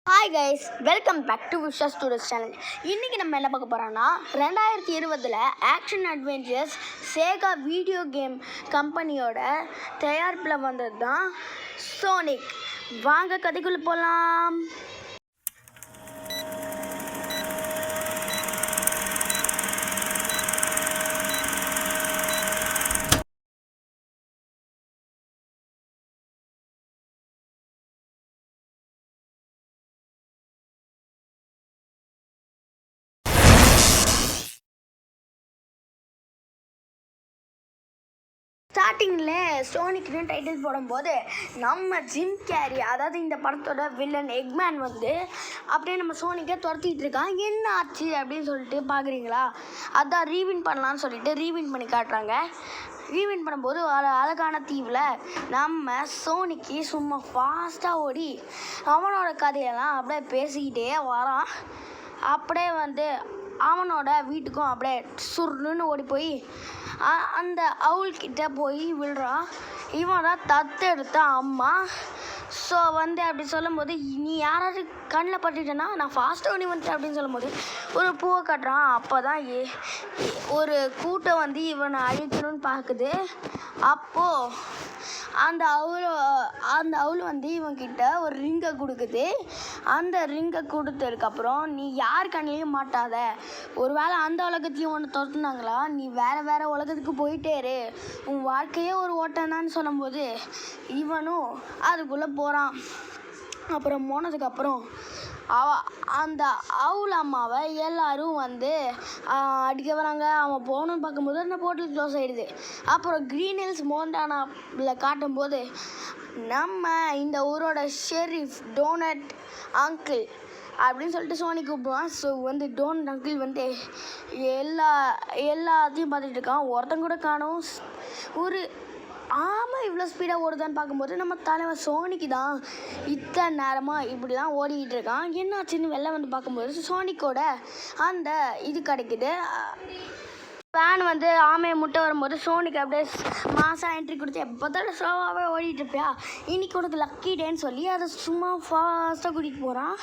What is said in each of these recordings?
Hi guys, welcome back to wishes tourist channel. இன்றைக்கி நம்ம என்ன பார்க்க போகிறோன்னா 2020 action adventures Sega video game கம்பெனியோட தயாரிப்பில் வந்தது தான் சோனிக். வாங்க கதைக்குள்ளே போகலாம். ஸ்டார்டிங்கில் சோனிக்னு டைட்டில் போடும்போது நம்ம ஜிம் கேரி, அதாவது இந்த படத்தோட வில்லன் எக்மேன் வந்து அப்படியே நம்ம சோனிக்கை துரத்திட்டு இருக்கான். என்ன ஆச்சு அப்படின்னு சொல்லிட்டு பார்க்குறீங்களா? அதான் ரீவின் பண்ணலான்னு சொல்லிட்டு ரீவின் பண்ணி காட்டுறாங்க. ரீவின் பண்ணும்போது அழகான தீவில் நம்ம சோனிக்கு சும்மா ஃபாஸ்ட்டாக ஓடி அவனோட கதையெல்லாம் அப்படியே பேசிக்கிட்டே வரான். அப்படியே வந்து அவனோட வீட்டுக்கும் அப்படியே சுருன்னு ஓடி போய் அந்த அவுள்கிட்ட போய் விழுறான். இவன் தான் தத்தெடுத்த அம்மா. ஸோ வந்து அப்படி சொல்லும்போது, நீ யாராவது கண்ணில் பட்டுட்டேன்னா நான் ஃபாஸ்ட்டாக ஓடி வந்துட்டேன் அப்படின்னு சொல்லும்போது ஒரு பூவை கட்டுறான். அப்போ தான் ஒரு கூட்டம் வந்து இவனை அழிக்கணும்னு பார்க்குது. அப்போது அந்த அவுள் வந்து இவன்கிட்ட ஒரு ரிங்கை கொடுக்குது. அந்த ரிங்கை கொடுத்ததுக்கப்புறம், நீ யார் கண்ணிலையும் மாட்டாத, ஒரு வேளை அந்த உலகத்தையும் ஒன்று துரத்துனாங்களா, நீ வேறு உலகத்துக்கு போயிட்டே இரு, உன் வாழ்க்கையே ஒரு ஓட்டம்தான்னு சொல்லும்போது இவனும் அதுக்குள்ளே போகிறான். அப்புறம் போனதுக்கப்புறம் அந்த அவுள் அம்மாவை எல்லோரும் வந்து அடிக்க வராங்க. அவன் போகணுன்னு பார்க்கும்போது அந்த போர்ட்டல் க்ளோஸ் ஆகிடுது. அப்புறம் க்ரீன் ஹில்ஸ் மோண்டானாவில் காட்டும்போது நம்ம இந்த ஊரோட ஷெரீஃப் டோனட் அங்கிள் அப்படின்னு சொல்லிட்டு சோனி கூப்பிடுவான். ஸோ வந்து டோனட் அங்கிள் வந்து எல்லாத்தையும் பார்த்துட்டு இருக்கான். ஒருத்தன் கூட காணும். ஆமாம், இவ்வளோ ஸ்பீடாக ஓடுதான்னு பார்க்கும்போது நம்ம தலைவன் சோனிக்கு தான் இத்தனை நேரமாக இப்படி தான் ஓடிக்கிட்டு இருக்கான். என்னாச்சுன்னு வெளில வந்து பார்க்கும்போது சோனிக்கோட அந்த இது கிடைக்குது. ஃபேன் வந்து ஆமையை முட்டை வரும்போது சோனிக்கு அப்படியே மாதம் என்ட்ரி கொடுத்து எப்போ தான் ஸ்லோவாகவே ஓடிட்டு இருப்பியா, இன்னைக்கு உனக்கு லக்கி டேன்னு சொல்லி அதை சும்மா ஃபாஸ்ட்டாக கூட்டிகிட்டு போகிறான்.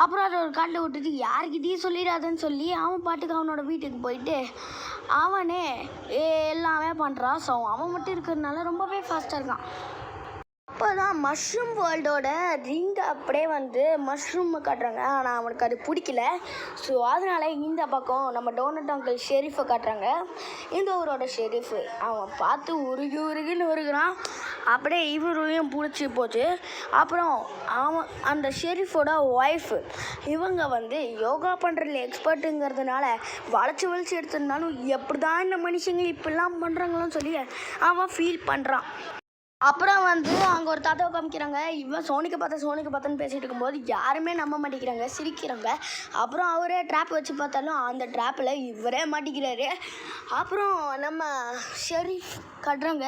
அப்புறம் அதை ஒரு காட்டில் விட்டுட்டு யாருக்கிட்டையும் சொல்லிடாதுன்னு சொல்லி அவன் பாட்டுக்கு அவனோட வீட்டுக்கு போயிட்டு அவனே எல்லாமே பண்ணுறான். ஸோ அவன் மட்டும் இருக்கிறதுனால ரொம்பவே ஃபாஸ்ட்டாக இருக்கான். அப்போ தான் மஷ்ரூம் வேர்ல்டோட ரிங்கை அப்படியே வந்து மஷ்ரூமை காட்டுறாங்க. ஆனால் அவனுக்கு அது பிடிக்கல. ஸோ அதனால் இந்த பக்கம் நம்ம டோனட் அங்கிள் ஷெரீஃபை காட்டுறாங்க. இந்த ஊரோட ஷெரீஃபு அவன் பார்த்து உருகுன்னு உருகுறான். அப்படியே இவரையும் பிடிச்சி போச்சு. அப்புறம் அவன் அந்த ஷெரீஃபோட ஒய்ஃபு இவங்க வந்து யோகா பண்ணுறதுல எக்ஸ்பர்ட்டுங்கிறதுனால வளைச்சி எடுத்திருந்தாலும் எப்படி தான் இந்த மனுஷங்க இப்படிலாம் பண்ணுறாங்களோன்னு சொல்லி அவன் ஃபீல் பண்ணுறான். அப்புறம் வந்து அங்கே ஒரு தாத்தாவை காமிக்கிறாங்க. இவன் சோனிக்கு பார்த்தேன்னு பேசிகிட்டு இருக்கும்போது யாருமே நம்ப மாட்டேங்கிறாங்க, சிரிக்கிறாங்க. அப்புறம் அவரே ட்ராப் வச்சு பார்த்தாலும் அந்த ட்ராப்பில் இவரே மாட்டிக்கிறாரு. அப்புறம் நம்ம ஷெரீஃப் கட்டுறாங்க.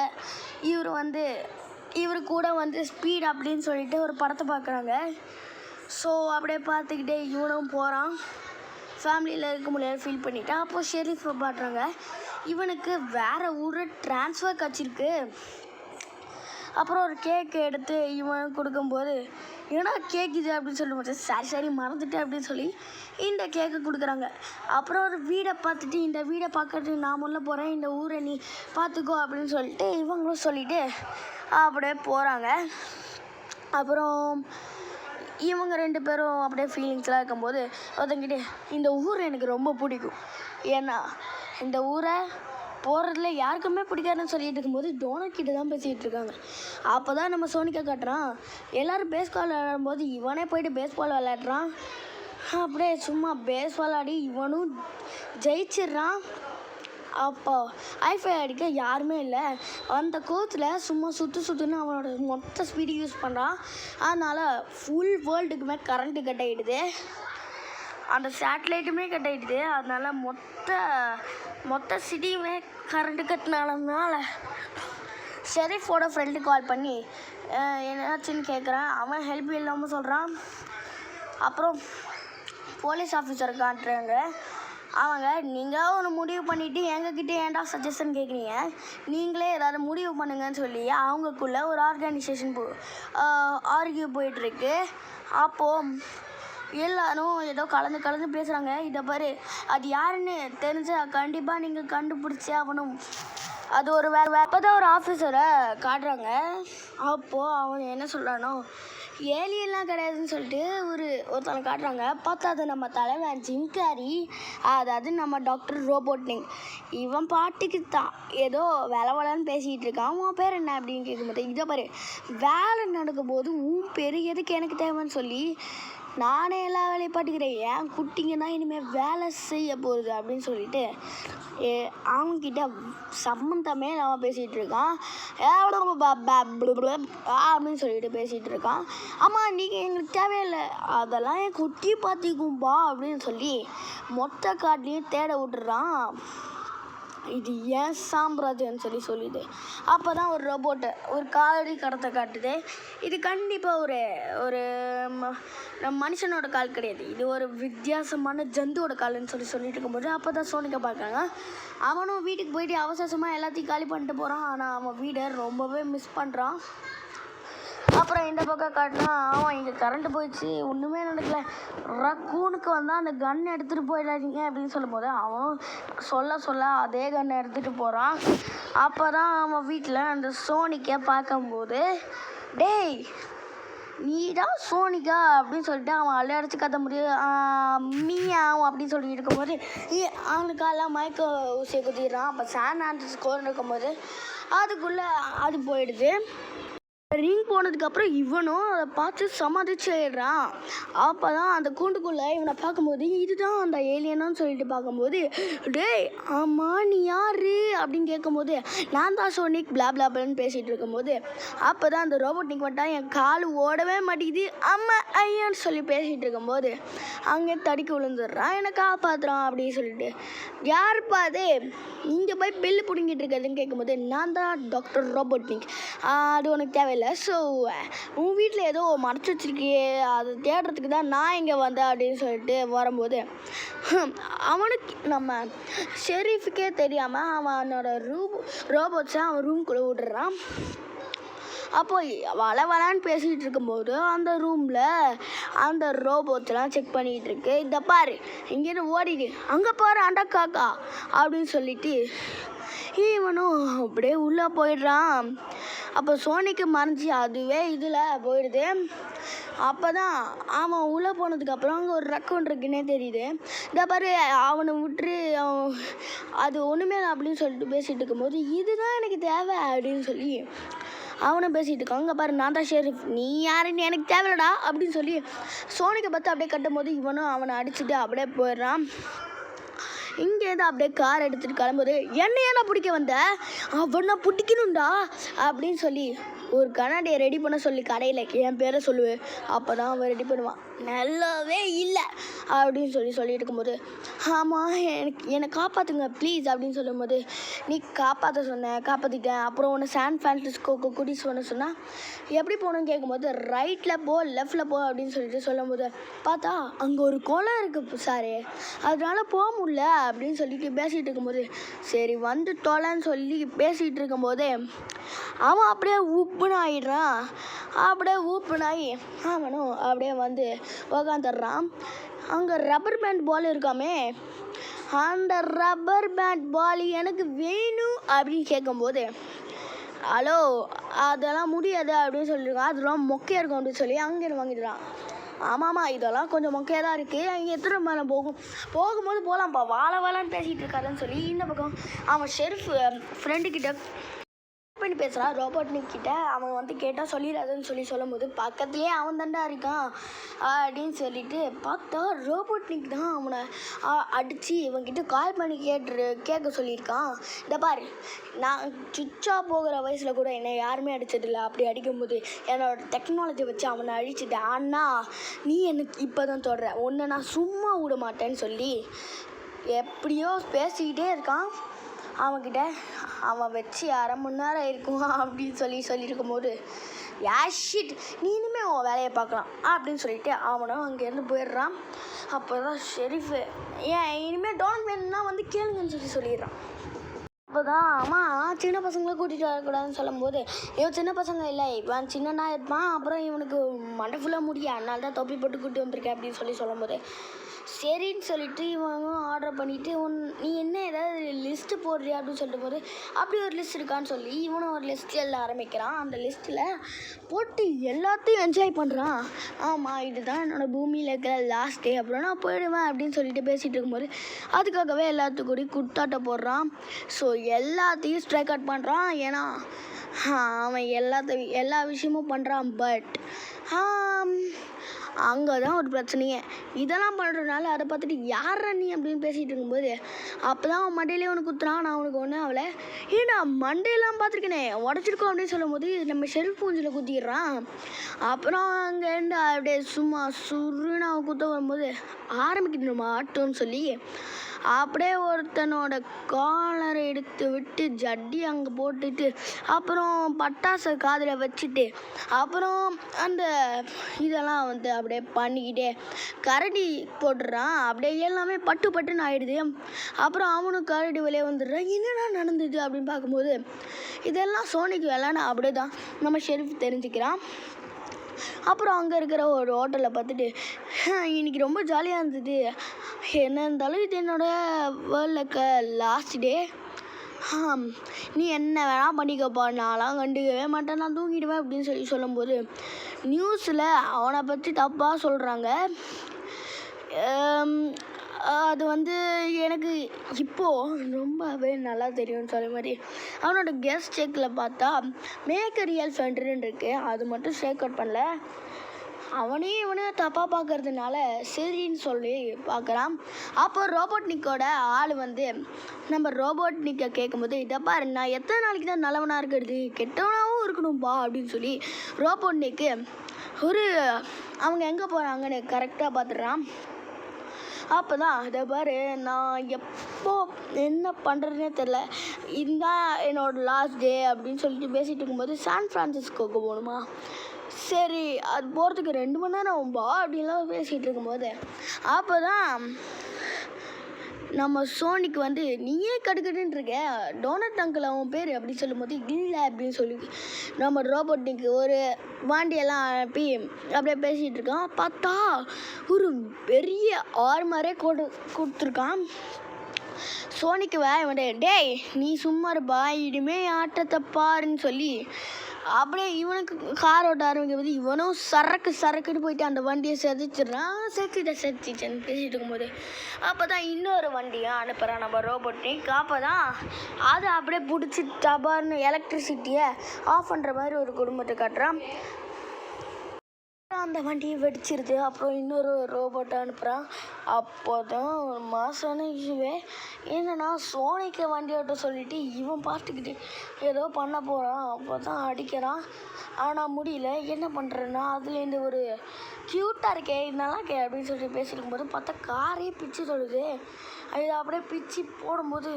இவர் கூட வந்து ஸ்பீட் அப்படின்னு சொல்லிட்டு ஒரு படத்தை பார்க்குறாங்க. ஸோ அப்படியே பார்த்துக்கிட்டே இவனும் போகிறான். ஃபேமிலியில் இருக்க முடியாது ஃபீல் பண்ணிவிட்டான். அப்போது ஷெரீஃபை பாட்டுறாங்க. இவனுக்கு வேறு ஊர் ட்ரான்ஸ்ஃபர் கிடச்சிருக்கு. அப்புறம் ஒரு கேக்கு எடுத்து இவன் கொடுக்கும்போது, ஏன்னா கேக் இது அப்படின்னு சொல்லும்போது சரி மறந்துட்டு அப்படின்னு சொல்லி இந்த கேக்கு கொடுக்குறாங்க. அப்புறம் ஒரு வீடை பார்த்துட்டு, இந்த வீடை பார்க்கறதுக்கு நான் முன்னே போகிறேன், இந்த ஊரை நீ பார்த்துக்கோ அப்படின்னு சொல்லிட்டு இவங்களும் சொல்லிவிட்டு அப்படியே போகிறாங்க. அப்புறம் இவங்க 2 பேரும் அப்படியே ஃபீலிங்ஸ்லாம் இருக்கும்போது ஒருத்தங்கிட்டே, இந்த ஊர் எனக்கு ரொம்ப பிடிக்கும், ஏன்னா இந்த ஊரை போகிறதுல யாருக்குமே பிடிக்காதுன்னு சொல்லிட்டு இருக்கும்போது டோனட் கிட்ட தான் பேசிகிட்டு இருக்காங்க. அப்போ தான் நம்ம சோனிக்கை காட்டுறான். எல்லோரும் பேஸ்பால் விளையாடும்போது இவனே போயிட்டு பேஸ்பால் விளையாடுறான். அப்படியே சும்மா பேஸ் விளையாடி இவனும் ஜெயிச்சிட்றான். அப்போ ஐஃபை அடிக்க யாருமே இல்லை. அந்த கோத்தில் சும்மா சுற்றுன்னு அவனோட மொத்த ஸ்பீடு யூஸ் பண்ணுறான். அதனால் ஃபுல் வேர்ல்டுக்குமே கரண்ட்டு கட் ஆகிடுது. அந்த சேட்டலைட்டுமே கட் ஆகிடுது. அதனால் மொத்த சிட்டியுமே கரண்ட்டு கட்டினால ஷெரீஃபோட ஃப்ரெண்டு கால் பண்ணி என்னாச்சுன்னு கேட்குறான். அவன் ஹெல்ப் இல்லாமல் சொல்கிறான். அப்புறம் போலீஸ் ஆஃபீஸரை காட்டுறாங்க. அவங்க, நீங்கள் ஒன்று முடிவு பண்ணிவிட்டு எங்ககிட்ட ஏன்டா சஜஷன் கேட்குறீங்க, நீங்களே ஏதாவது முடிவு பண்ணுங்கன்னு சொல்லி அவங்களுக்குள்ளே ஒரு ஆர்கனைசேஷன் ஆர்கியூ போயிட்டுருக்கு. அப்போது எல்லாரும் ஏதோ கலந்து பேசுகிறாங்க. இதை பாரு, அது யாருன்னு தெரிஞ்சா கண்டிப்பாக நீங்கள் கண்டுபிடிச்சே ஆகணும். அது ஒரு அப்போ தான் ஒரு ஆஃபீஸரை காட்டுறாங்க. அப்போது அவன் என்ன சொல்கிறானோ, ஏலியெல்லாம் கிடையாதுன்னு சொல்லிட்டு ஒருத்தனை காட்டுறாங்க. பார்த்தா அது நம்ம தலைவன் ஜிம் கேரி, அதாவது நம்ம டாக்டர் ரோபோட்னிக். இவன் பாட்டுக்கு தான் ஏதோ வேலைன்னு பேசிகிட்டு இருக்கான். உன் பேர் என்ன அப்படின்னு கேட்கும்போது, இதை பாரு, வேலை நடக்கும் போது உன் பேர் எதுக்கு எனக்கு தேவைன்னு சொல்லி நானே எல்லா வேலையும் பாட்டுக்கிறேன். ஏன் குட்டிங்க தான் இனிமேல் வேலை செய்ய போகுது அப்படின்னு சொல்லிட்டு அவங்கக்கிட்ட சம்மந்தமே இல்லாமல் பேசிகிட்டு இருக்கான். அப்படின்னு சொல்லிட்டு பேசிகிட்டு இருக்கான். ஆமாம், நீங்கள் எங்களுக்கு தேவையில்லை, அதெல்லாம் என் குட்டி பார்த்திக்கும்பா அப்படின்னு சொல்லி மொத்த காட்டிலையும் தேட விட்டுறான். இது ஏன் சாம்ராஜ்யம்னு சொல்லிடுது. அப்போ தான் ஒரு ரோபோட்டை ஒரு காலடி கடத்தை காட்டுது. இது கண்டிப்பாக ஒரு மனுஷனோட கால் கிடையாது, இது ஒரு வித்தியாசமான ஜந்துவோட கால்னு சொல்லிட்டு இருக்கும்போது அப்போ தான் சோனிக்கை பார்க்குறாங்க. அவனும் வீட்டுக்கு போயிட்டு அவசரமாக எல்லாத்தையும் காலி பண்ணிட்டு போகிறான். ஆனால் அவன் வீடை ரொம்பவே மிஸ் பண்ணுறான். அப்புறம் இந்த பக்கம் காட்டினா அவன் இங்கே கரண்ட்டு போயிடுச்சு, ஒன்றுமே நடக்கல, ரக்கூனுக்கு வந்தால் அந்த கன் எடுத்துகிட்டு போயிடாதீங்க அப்படின்னு சொல்லும் போது அவன் சொல்ல அதே கன்னை எடுத்துகிட்டு போகிறான். அப்போ தான் அவன் வீட்டில் அந்த சோனிக்கை பார்க்கும்போது, டேய் நீ தான் சோனிக்கா அப்படின்னு சொல்லிட்டு அவன் அழைச்சி கத்த முடியும் மீயாவும் அப்படின்னு சொல்லிட்டு இருக்கும்போது அவனுக்கெல்லாம் மயக்க ஊசியை குத்திடுறான். அப்போ சான் ஆண்ட்ரஸ் ஸ்கோர் இருக்கும்போது அதுக்குள்ளே அது போயிடுது. ரிங் போனதுக்கப்புறம் இவனும் அதை பார்த்து சமாளிச்சு ஆயிடுறான். அப்போ தான் அந்த கூண்டுக்குள்ளே இவனை பார்க்கும்போது இதுதான் அந்த ஏலியனான்னு சொல்லிட்டு பார்க்கும்போது, டேய் ஆமாம் நீ யார் அப்படின்னு கேட்கும்போது நான் தான் சோனிக் பிளாப்லாப்லன்னு பேசிகிட்டு இருக்கும்போது அப்போ தான் அந்த ரோபோட்னிக் வந்துட்டான். என் கால் ஓடவே மாட்டேங்குது அம்மா ஐயான்னு சொல்லி பேசிகிட்டு இருக்கும்போது அங்கே தடிக்க விழுந்துடுறான். என்னை காப்பாற்றுறான் அப்படின்னு சொல்லிட்டு, யாருப்பா அது இங்கே போய் பில்லு பிடுங்கிட்டு இருக்கிறதுன்னு கேட்கும்போது நான் தான் டாக்டர் ரோபோட்னிக், அது உனக்கு தேவையில்லை, ஸோ உன் வீட்டில் ஏதோ மறைச்சி வச்சிருக்கியே அதை தேடுறதுக்கு தான் நான் இங்கே வந்தேன் அப்படின்னு சொல்லிட்டு வரும்போது அவனுக்கு நம்ம ஷெரீஃபுக்கே தெரியாமல் அவனோட ரோபோட்ஸை அவன் ரூம்குள்ளே விடுறான். அப்போ வளன்னு பேசிகிட்டு இருக்கும்போது அந்த ரூமில் அந்த ரோபோட்ஸ்லாம் செக் பண்ணிகிட்டு இருக்கு. இதை பாரு, இங்கேருந்து ஓடிடு, அங்கே பாரு அண்டா காக்கா அப்படின்னு சொல்லிட்டு இவனும் அப்படியே உள்ளே போயிடுறான். அப்போ சோனிக்கு மறைஞ்சி அதுவே இதில் போயிடுது. அப்போ தான் அவன் உள்ளே போனதுக்கப்புறம் அங்கே ஒரு ரக்கம் இருக்குன்னே தெரியுது. இந்த பாரு அவனை விட்டுரு, அது ஒன்றுமே அப்படின்னு சொல்லிட்டு பேசிகிட்டு இருக்கும்போது இதுதான் எனக்கு தேவை அப்படின்னு சொல்லி அவனை பேசிகிட்டு இருக்கான். அங்கே பாரு நான் தான் ஷெரீஃப், நீ யாருன்னு எனக்கு தேவையில்லடா அப்படின்னு சொல்லி சோனிக்கை பார்த்து அப்படியே கட்டும் போது இவனும் அவனை அடிச்சுட்டு அப்படியே போயிடுறான். இங்கேருந்து அப்படியே கார் எடுத்துகிட்டு கிளம்புது. என்னையா பிடிக்க வந்த, அவனை பிடிக்கணும்டா அப்படின்னு சொல்லி ஒரு கண்ணாடியை ரெடி பண்ண சொல்லி கடையில் என் பேரை சொல்லுவேன். அப்போ தான் அவன் ரெடி பண்ணுவான். நல்லாவே இல்லை அப்படின்னு சொல்லிட்டு இருக்கும்போது ஆமாம் என்னை காப்பாற்றுங்க ப்ளீஸ் அப்படின்னு சொல்லும்போது நீ காப்பாற்றிட்டேன், அப்புறம் ஒன்று சான் ஃப்ரான்சிஸ்கோக்கு கூட்டிட்டு சொன்னால் எப்படி போகணுன்னு கேட்கும்போது ரைட்டில் போ லெஃப்டில் போ அப்படின்னு சொல்லும்போது பார்த்தா அங்கே ஒரு குளம் இருக்குது சார், அதனால போக முடியல அப்படின்னு சொல்லிட்டு பேசிகிட்டு இருக்கும்போது சரி வந்து தொலைன்னு சொல்லி பேசிகிட்டு இருக்கும்போதே அவன் அப்படியே உப்புன்னு ஆகிடுறான். அப்படியே ஊப்புனாகி அவனும் அப்படியே வந்து உக்காந்துடுறான். அங்கே ரப்பர் பேண்ட் பால் இருக்காமே, அந்த ரப்பர் பேண்ட் பால் எனக்கு வேணும் அப்படின்னு கேட்கும்போது ஹலோ அதெல்லாம் முடியாது அப்படின்னு சொல்லியிருக்கான், அதெல்லாம் மொக்கையாக இருக்கும் அப்படின்னு சொல்லி அங்கேருந்து வாங்கிடுறான். ஆமாம்மா இதெல்லாம் கொஞ்சம் மொக்கையாக தான் இருக்குது, அங்கே எத்தனை மேலே போகும்போது போகலாம்ப்பா வாழன்னு பேசிகிட்டு இருக்காருன்னு சொல்லி இந்த பக்கம் அவன் ஷெரீஃப் ஃப்ரெண்டுக்கிட்ட பண்ணி பேசுகிறான் ரோபோட்னிக் கிட்ட. அவன் வந்து கேட்டால் சொல்லிடாதுன்னு சொல்லும்போது பக்கத்துலேயே அவன் தாண்டா இருக்கான் அப்படின்னு சொல்லிட்டு பார்த்தா ரோபோட்னிக் தான் அவனை அடித்து இவன்கிட்ட கால் பண்ணி கேட்க சொல்லியிருக்கான். இந்த பாரு நான் சுவிட்சா போகிற வயசில் கூட என்னை யாருமே அடித்ததில்லை, அப்படி அடிக்கும்போது என்னோடய டெக்னாலஜி வச்சு அவனை அழிச்சிட்டேன், ஆனால் நீ எனக்கு இப்போ தான் தொடர, உன்னை நான் சும்மா விட மாட்டேன்னு சொல்லி எப்படியோ பேசிக்கிட்டே இருக்கான். அவன்கிட்ட அவன் வச்சு அரை மணி நேரம் இருக்கும் அப்படின்னு சொல்லியிருக்கும் போது ஷிட் நீ இனிமேல் உன் வேலையை பார்க்கலாம் அப்படின்னு சொல்லிட்டு அவனும் அங்கேருந்து போயிடுறான். அப்போ தான் ஷெரீஃபு ஏன் இனிமேல் டோனட் வேணும்னா வந்து கேளுங்கன்னு சொல்லிடுறான். அப்போ அப்போ தான் அம்மா சின்ன பசங்களை கூட்டிகிட்டு வரக்கூடாதுன்னு சொல்லும்போது இவன் சின்ன பசங்க இல்லை, இவன் சின்னனா இருப்பான், அப்புறம் இவனுக்கு மண்டை ஃபுல்லாக முடியும், அதனால தான் தொப்பி போட்டு கூட்டி வந்திருக்கேன் அப்படின்னு சொல்லும்போது சரின்னு சொல்லிட்டு இவங்க ஆர்டர் பண்ணிவிட்டு நீ என்ன ஏதாவது லிஸ்ட்டு போடுறியா அப்படின்னு சொல்லிட்டு போது அப்படி ஒரு லிஸ்ட் இருக்கான்னு சொல்லி இவனும் ஒரு லிஸ்ட்டு எழுத ஆரம்பிக்கிறான். அந்த லிஸ்ட்டில் போட்டு எல்லாத்தையும் என்ஜாய் பண்ணுறான். ஆமாம், இதுதான் என்னோடய பூமியில் இருக்கிற லாஸ்ட் டே, அப்புறம் நான் போயிடுவேன் அப்படின்னு சொல்லிட்டு பேசிகிட்டு இருக்கும்போது அதுக்காகவே எல்லாத்துக்கும் கூட குத்தாட்ட போடுறான். ஸோ எல்லாத்தையும் ஸ்ட்ரைக் அவுட் பண்ணுறான். ஏன்னா அவன் எல்லா விஷயமும் பண்ணுறான். பட் அங்கே தான் ஒரு பிரச்சனையே. இதெல்லாம் பண்ணுறதுனால அதை பார்த்துட்டு யாரா நீ அப்படின்னு பேசிகிட்டு இருக்கும்போது அப்போ தான் அவன் மண்டையிலே ஒன்று குத்துறான். நான் அவனுக்கு ஒன்று அவளை நான் மண்டையெல்லாம் பார்த்துருக்கேனே உடச்சிருக்கோம் அப்படின்னு சொல்லும்போது நம்ம ஷெல்ஃப் பூஞ்சில் குத்திடுறான். அப்புறம் அங்கேருந்து அப்படியே சும்மா சுருன்னு அவன் குத்த வரும்போது ஆரம்பிக்கணும் ஆட்டோன்னு சொல்லி அப்படியே ஒருத்தனோட காலரை எடுத்து விட்டு ஜட்டி அங்கே போட்டுட்டு அப்புறம் பட்டாசை காதில் வச்சுட்டு அப்புறம் அந்த இதெல்லாம் வந்து அப்படியே பண்ணிக்கிட்டே கரடி போட்டுடுறான். அப்படியே எல்லாமே பட்டுன்னு ஆகிடுது. அப்புறம் அவனும் கரடி வெளியே வந்துடுறான். என்னடா நடந்தது அப்படின்னு பார்க்கும்போது இதெல்லாம் சோனிக்கு வேலைன்னு அப்படியே தான் நம்ம ஷெரீஃப் தெரிஞ்சுக்கிறான். அப்புறம் அங்கே இருக்கிற ஒரு ஹோட்டலை பார்த்துட்டு இன்றைக்கி ரொம்ப ஜாலியாக இருந்தது, என்ன இருந்தாலும் இது என்னோடய வேர்ல்டில் லாஸ்ட் டே, நீ என்ன வேணால் பண்ணிக்கப்பா, நான்லாம் கண்டுக்கவே மாட்டேன், நான் தூங்கிடுவேன் அப்படின்னு சொல்லும்போது நியூஸில் அவனை பற்றி தப்பாக சொல்கிறாங்க. அது வந்து எனக்கு இப்போது ரொம்பவே நல்லா தெரியும்னு சொல்ல மாதிரி அவனோட கெஸ்ட் செக்கில் பார்த்தா மேக் ரியல் ஃப்ரெண்டுன்னு இருக்குது, அது மட்டும் ஷேக் அவுட் பண்ணல. இவனே தப்பாக பார்க்கறதுனால சரின்னு சொல்லி பார்க்குறான். அப்போ ரோபோட்னிக்கோட ஆள் வந்து நம்ம ரோபோட்னிக்கை கேட்கும்போது இதை பாரு, நான் எத்தனை நாளைக்கு தான் நல்லவனாக இருக்கிறது, கெட்டவனாகவும் இருக்கணும்பா அப்படின்னு சொல்லி ரோபோட்னிக்கு அவங்க எங்கே போகிறாங்கன்னு கரெக்டாக பார்த்துடுறான். அப்போ தான் இதை பாரு, நான் எப்போ என்ன பண்ணுறதுனே தெரில, இதுதான் என்னோடய லாஸ்ட் டே அப்படின்னு சொல்லிட்டு பேசிகிட்டு இருக்கும்போது சான் ஃப்ரான்சிஸ்கோவுக்கு போகணுமா, சரி அது போகிறதுக்கு 2 மணி நேரம் ஆகும்பா அப்படின்லாம் பேசிகிட்டு இருக்கும்போது அப்போ தான் நம்ம சோனிக்கு வந்து நீயே கடுக்கட்டுன்னு இருக்க, டோனட் அங்கிள் அவன் பேர் அப்படின்னு சொல்லும்போது இல்லை அப்படின்னு சொல்லி நம்ம ரோபோட்டிக்கு ஒரு வாண்டியெல்லாம் அனுப்பி அப்படியே பேசிகிட்டு இருக்கான். பார்த்தா ஒரு பெரிய ஆர்மரே கொடுத்துருக்கான். சோனிக்கு வேலை டேய் நீ சும்மா இருப்பா, இனிமே ஆட்டத்தை பாருன்னு சொல்லி அப்படியே இவனுக்கு கார் ஓட்ட ஆரம்பிக்கும்போது இவனும் சரக்குன்னு போயிட்டு அந்த வண்டியை செதுச்சிட்டேன்னு பேசிகிட்டு இருக்கும்போது அப்போ தான் இன்னொரு வண்டியை அனுப்புகிறான் நம்ம ரோபோட்டிக். அப்போ தான் அதை அப்படியே பிடிச்சி டபார்னு எலக்ட்ரிசிட்டியை ஆஃப் பண்ணுற மாதிரி ஒரு குடும்பத்தை காட்டுறான். அந்த வண்டியை வெடிச்சிருது. அப்புறம் இன்னொரு ரோபோட்டை அனுப்புகிறான். அப்போ தான் ஒரு மாசான இஷ்யூவே என்னன்னா சோனிக்கு வண்டி ஓட்ட சொல்லிவிட்டு இவன் பார்த்துக்கிட்டு ஏதோ பண்ண போகிறான். அப்போ தான் அடிக்கிறான், ஆனால் முடியல. என்ன பண்ணுறேன்னா அதுலேருந்து ஒரு க்யூட்டாக இருக்கே இதெல்லாம் அப்படின்னு சொல்லிட்டு பேசியிருக்கும்போது பார்த்தா காரே பிச்சு தொடுது. இது அப்படியே பிச்சு போடும்போது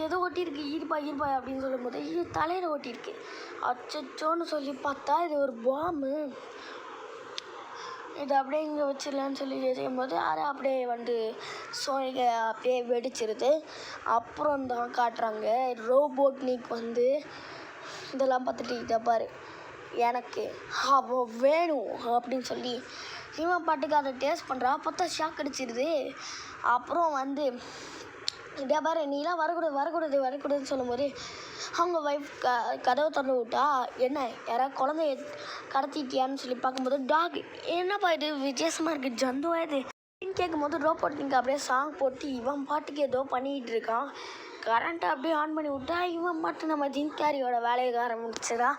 ஏதோ ஒட்டியிருக்கு, இருப்பா அப்படின்னு சொல்லும்போது இது தலையில் ஒட்டியிருக்கு. அச்சோன்னு சொல்லி பார்த்தா இது ஒரு பாம்பு. இது அப்படியே இங்கே வச்சிடலான்னு சொல்லி செய்யும்போது அதை அப்படியே வந்து சோனிகை அப்படியே வெடிச்சிருது. அப்புறம் தான் காட்டுறாங்க ரோபோட்னிக் வந்து இதெல்லாம் பார்த்துட்டு இதை பாரு எனக்கு அவன் வேணும் அப்படின்னு சொல்லி இவன் பாட்டுக்கு அதை டேஸ்ட் பண்ணுறான். பார்த்தா ஷாக் அடிச்சிருது. அப்புறம் வந்து இதே பாரு நீலாம் வரக்கூடாதுன்னு சொல்லும்போது அவங்க ஒய்ஃப் கதவை திறந்து விட்டா என்ன யாராவது குழந்தைய கடத்திட்டியான்னு சொல்லி பார்க்கும்போது டாக் என்னப்பா இது வித்தியாசமாக இருக்குது, ஜந்துவா இது அப்படின்னு கேட்கும்போது ரோபோட்டிக்கு அப்படியே சாங் போட்டு இவன் பாட்டுக்கு ஏதோ பண்ணிகிட்டு இருக்கான். கரண்ட்டை அப்படியே ஆன் பண்ணி விட்டா இவன் மட்டும் நம்ம ஜிம்காரியோட வேலையை ஆரம்பிச்சதா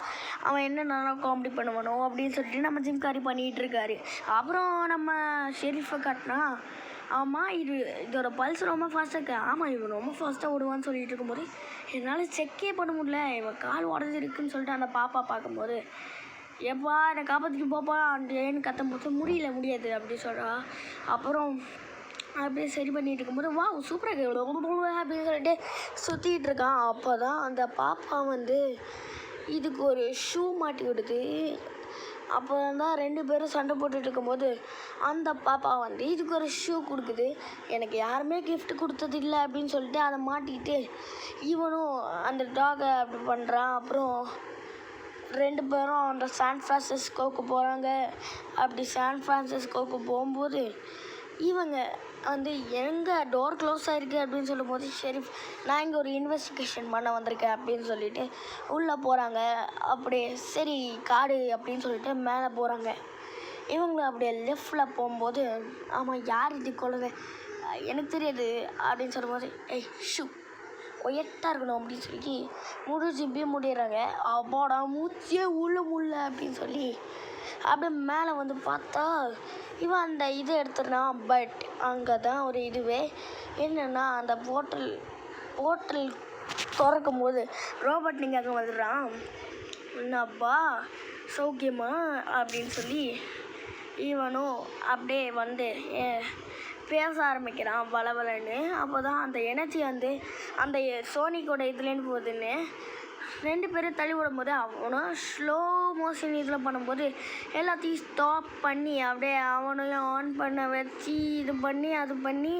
அவன் என்ன நல்லா காமெடி பண்ணுவானோ அப்படின்னு சொல்லிட்டு நம்ம ஜிம்காரி பண்ணிகிட்டு இருக்காரு. அப்புறம் நம்ம ஷெரீஃபை காட்டினா ஆமாம் இதோட பல்ஸ் ரொம்ப ஃபாஸ்ட்டாக இருக்கு. ஆமாம் இவன் ரொம்ப ஃபாஸ்ட்டாக ஓடுவான்னு சொல்லிட்டு இருக்கும்போது என்னால் செக்கே பண்ண முடியல, இவன் கால் உடஞ்சிருக்குன்னு சொல்லிட்டு அந்த பாப்பா பார்க்கும்போது எப்பா என்னை காப்பாற்றிட்டு போப்பா ஏன்னு கத்தும்போது முடியாது அப்படி சொல்கிறா. அப்புறம் அப்படியே சரி பண்ணிகிட்டு இருக்கும்போது வா சூப்பராக அப்படின்னு சொல்லிட்டு சுற்றிக்கிட்டு இருக்கான். அப்போ தான் அந்த பாப்பா வந்து இதுக்கு ஒரு ஷூ மாட்டி விடுது. அப்போ தான் 2 பேரும் சண்டை போட்டுட்டு இருக்கும்போது அந்த பாப்பா வந்து இதுக்கு ஒரு ஷூ கொடுக்குது. எனக்கு யாருமே gift கொடுத்தது இல்லை அப்படின்னு சொல்லிட்டு அதை மாட்டிக்கிட்டு இவனும் அந்த டாகை அப்படி பண்ணுறான். அப்புறம் 2 பேரும் அந்த சான் ஃப்ரான்சிஸ்கோவுக்கு போகிறாங்க. அப்படி சான் ஃப்ரான்சிஸ்கோவுக்கு போகும்போது இவங்க வந்து எங்கே டோர் க்ளோஸ் ஆகிருக்கு அப்படின்னு சொல்லும்போது ஷெரீஃப் நான் இங்கே ஒரு இன்வெஸ்டிகேஷன் பண்ண வந்திருக்கேன் அப்படின்னு சொல்லிட்டு உள்ளே போகிறாங்க. அப்படியே சரி காடு அப்படின்னு சொல்லிட்டு மேலே போகிறாங்க. இவங்க அப்படியே லெஃப்டில் போகும்போது ஆமாம் யார் இது குழந்தை எனக்கு தெரியாது அப்படின்னு சொல்லும்போது ஏய் ஷூ ஒயட்டாக இருக்கணும் அப்படின்னு சொல்லி முடிஞ்சும்பியே முடிடுறாங்க. அப்பாடா மூச்சியே உள்ள முள்ள அப்படின்னு சொல்லி அப்படியே மேலே வந்து பார்த்தா இவன் அந்த இதை எடுத்துடுறான். பட் அங்கே தான் ஒரு இதுவே என்னென்னா அந்த போர்ட்டல் திறக்கும் போது ரோபோட் நீங்கள் அங்கே வந்துடுறான். என்னப்பா சௌக்கியமா அப்படின்னு சொல்லி இவனும் அப்படியே வந்து பேச ஆரம்பிக்கிறான் பலபலன்னு. அப்போ தான் அந்த எனர்ஜி வந்து அந்த சோனிக்கோட இதுலேருந்து போகுதுன்னு 2 பேரும் தள்ளி விடும்போது அவனும் ஸ்லோ மோஷன் இதில் பண்ணும்போது எல்லாத்தையும் ஸ்டாப் பண்ணி அப்படியே அவனையும் ஆன் பண்ண வச்சு இது பண்ணி அது பண்ணி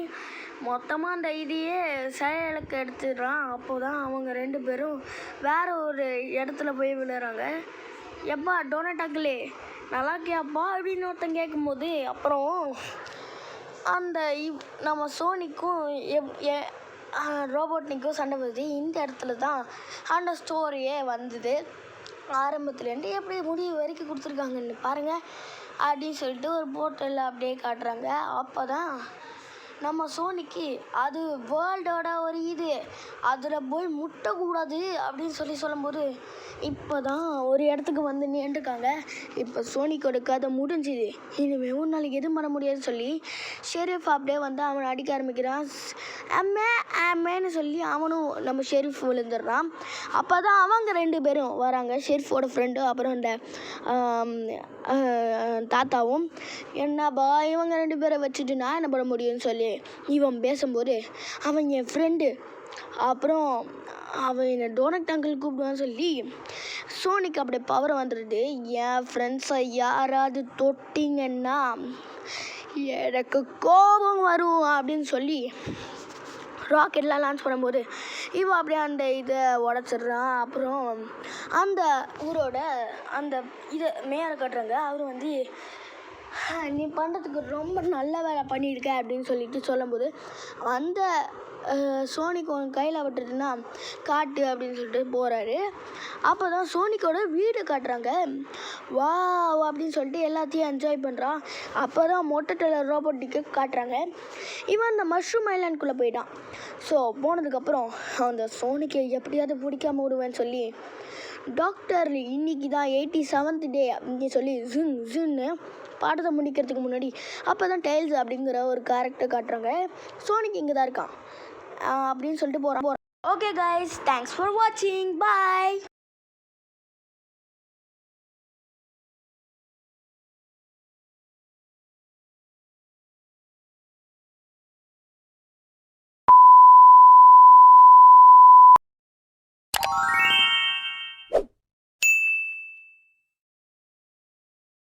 மொத்தமாக அந்த இதையே செயலுக்கு எடுத்துடுறான். அப்போ தான் அவங்க 2 பேரும் வேறு ஒரு இடத்துல போய் விழுறாங்க. எப்பா டோனட் அங்கிளே நல்லா இருக்கியாப்பா அப்படின்னு ஒருத்தன் கேட்கும்போது அப்புறம் அந்த நம்ம சோனிக்கும் ரோபோட்னிக்கும் சண்டை வருது. இந்த இடத்துல தான் அந்த ஸ்டோரியே வந்தது. ஆரம்பத்துலேருந்து எப்படி முடிவு வரைக்கும் கொடுத்துருக்காங்கன்னு பாருங்கள் அப்படின்னு சொல்லிட்டு ஒரு போர்ட்டலில் அப்படியே காட்டுறாங்க. அப்போ தான் நம்ம சோனிக்கு அது வேர்ல்டோட ஒரு இது அதில் போய் முட்டக்கூடாது அப்படின்னு சொல்லும்போது இப்போ தான் ஒரு இடத்துக்கு வந்து நின்றுருக்காங்க. இப்போ சோனிக்கோட கதை முடிஞ்சுது. இனிமேல் ஒரு நாளைக்கு எதுவும் பண்ண முடியாதுன்னு சொல்லி ஷெரீஃப் அப்படியே வந்து அவனை அடிக்க ஆரம்பிக்கிறான். அம்மேன்னு சொல்லி அவனும் நம்ம ஷெரீஃப் விழுந்துடுறான். அப்போ தான் அவங்க 2 பேரும் வராங்க. ஷெரீஃபோட ஃப்ரெண்டு அப்புறம் இந்த தாத்தாவும். என்னப்பா இவங்க 2 பேரை வச்சுட்டு நான் என்ன பண்ண முடியும்னு சொல்லி இவன் பேசும்போது அவன் என் ஃப்ரெண்டு அப்புறம் அவன் என்னை டோனட் அங்கிள் கூப்பிடுவான்னு சொல்லி சோனிக்கு அப்படியே பவர் வந்துடுது. என் ஃப்ரெண்ட்ஸை யாராவது தொட்டிங்கன்னா எனக்கு கோபம் வரும் அப்படின்னு சொல்லி ராக்கெட்லாம் லான்ச் பண்ணும்போது இவன் அப்படியே அந்த இதை உடச்சிட்றான். அப்புறம் அந்த ஊரோட அந்த இதை மேலே கட்டுறாங்க. அவர் வந்து நீ பண்ணுறதுக்கு ரொம்ப நல்ல வேலை பண்ணியிருக்க அப்படின்னு சொல்லிட்டு சொல்லும்போது அந்த சோனிக்கு உன் கையில் விட்டுட்டுன்னா காட்டு அப்படின்னு சொல்லிட்டு போகிறாரு. அப்போ தான் சோனிக்கோட வீடு காட்டுறாங்க. வா அப்படின்னு சொல்லிட்டு எல்லாத்தையும் என்ஜாய் பண்ணுறான். அப்போ தான் மொட்டை டெய்லர் ரோபோட்டிக்கு காட்டுறாங்க. இவன் அந்த மஷ்ரூம் ஐலாண்டுக்குள்ளே போயிட்டான். ஸோ போனதுக்கப்புறம் அந்த சோனிக்கை எப்படியாவது பிடிக்காம விடுவேன்னு சொல்லி டாக்டர் இன்னைக்கு தான் 87th டே அப்படின்னு சொல்லி ஜுன்னு பாடத்தை முடிக்கிறதுக்கு முன்னாடி அப்போ தான் டெய்ல்ஸ் அப்படிங்கிற ஒரு கேரக்டர் காட்டுறாங்க. சோனிக்கு இங்கே தான் இருக்கான் அப்படின்னு சொல்லிட்டு போகிறான். ஓகே கைஸ், தேங்க்ஸ் ஃபார் வாட்சிங். பாய்.